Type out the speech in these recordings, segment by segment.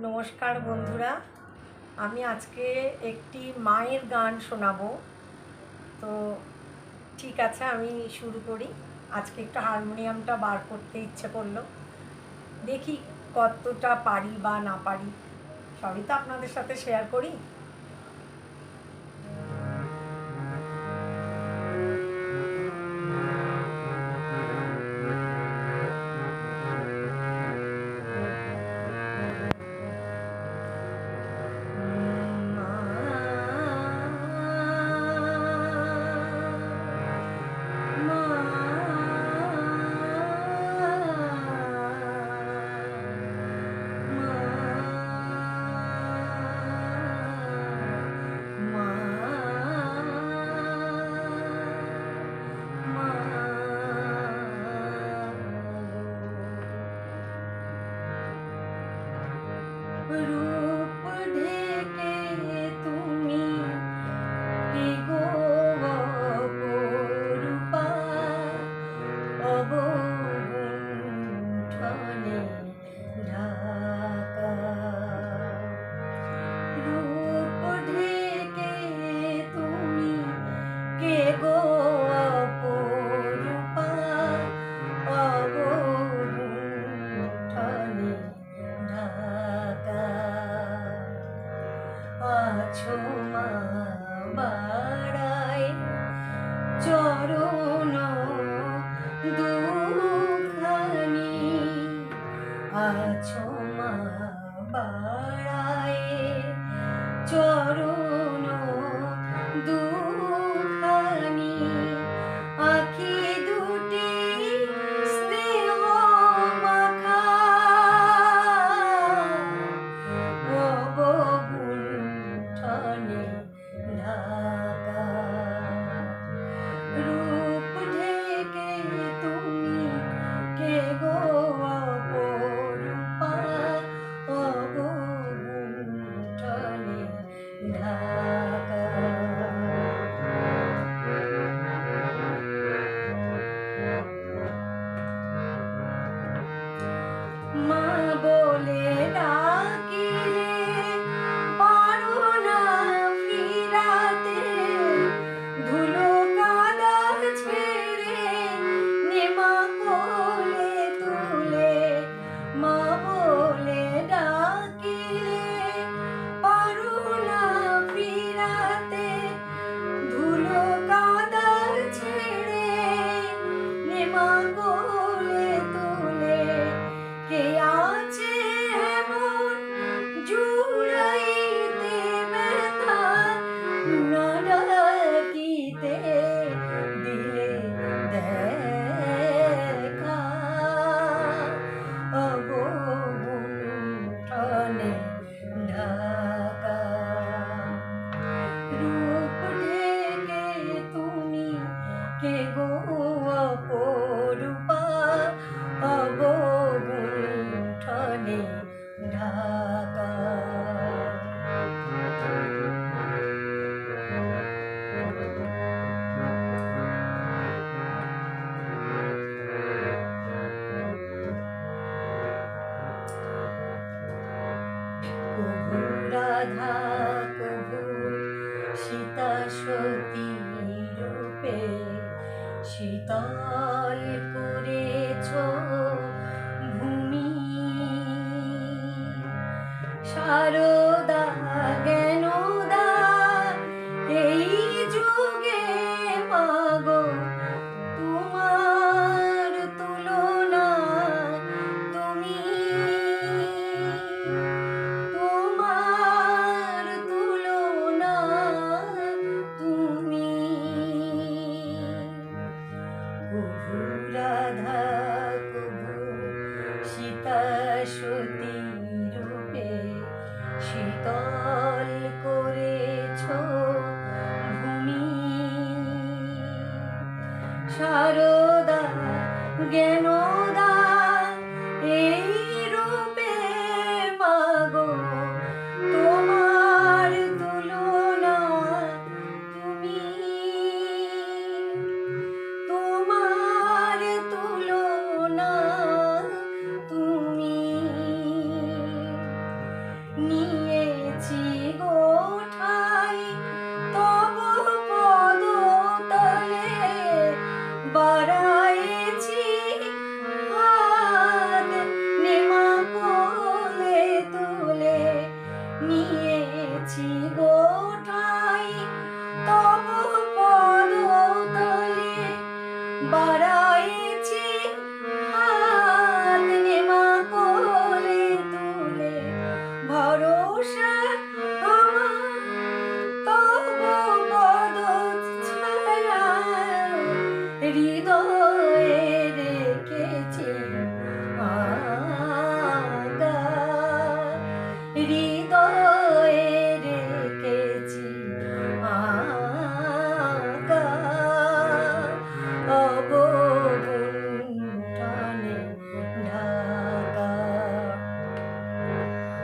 নমস্কার বন্ধুরা, আমি আজকে একটি মায়ের গান শোনাবো। তো ঠিক আছে, আমি শুরু করি। আজকে একটু হারমোনিয়ামটা বার করতে ইচ্ছে করলো, দেখি কতটা পারি বা না পারি, সবই তো আপনাদের সাথে শেয়ার করি। रूप ढेके তুমি কি গো অপরূপা অবগুণ্ঠনে ঢাকা। রূপ ঢেকে তুমি কে গো অপরূপা অবগুণ্ঠনে ঢাকা। আছো মা বাড়ায় চরণ দুখানি, আছো মা বাড়ায় চরণ দুখানি। আখি দুটি স্নেহ মাখা অবগুণ্ঠনে ঢাকা। রূপ ঢেকে তুমি কে গো অপরূপা অবগুণ্ঠনে ঢাকা। মা বলে ডাকিলে পারো না ফিরাতে, ধুলো কাদা ছেড়ে নেমা কোলে তুলে। মা বলে ডাকিলে পারো না ফিরাতে, ধুলো কাদা ছেড়ে নেমা কোলে তুলে। কে আছে এমন জুড়াইতে ব্যথা, না ডাকিতে দিলে দেখা। অবগুণ্ঠনে ঢাকা। রূপ ঢেকে তুমি কে গো অপরূপা অবগুণ্ঠনে ঢাকা। কবু রাধা কবু সীতা সতী রূপে শীতল করেছ ভূমি। শারদা জ্ঞানদা এই যুগে মাগো, তোমার তুলনা তুমি, তোমার তুলনা তুমি। কবু রাধা কবু সীতা সতী রূপে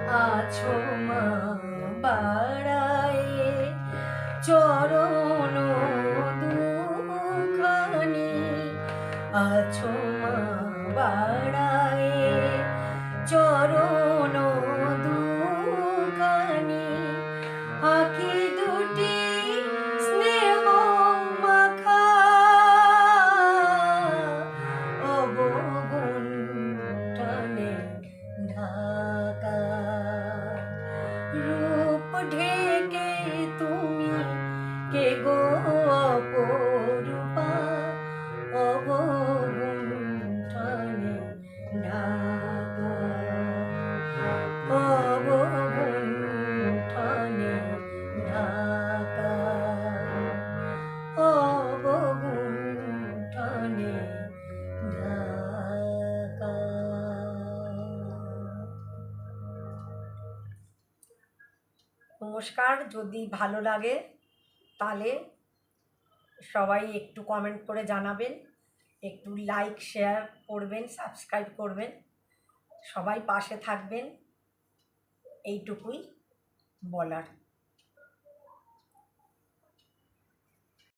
আছো মা বাড়ায় চরণ দুখানি, আছো মা বাড়ায় চরণ দুখানি, আঁখি দুটি স্নেহ মাখা অবগুণ্ঠনে ঢাকা, রূপ ঢেকে তুমি কে গো অপরূপা অবগুণ্ঠনে ঢাকা, অবগুণ্ঠনে ঢাকা, অবগুণ্ঠনে ঢাকা। নমস্কার। যদি ভালো লাগে তাহলে সবাই একটু কমেন্ট করে জানাবেন, একটু লাইক শেয়ার করবেন, সাবস্ক্রাইব করবেন, সবাই পাশে থাকবেন, এইটুকুই বলার।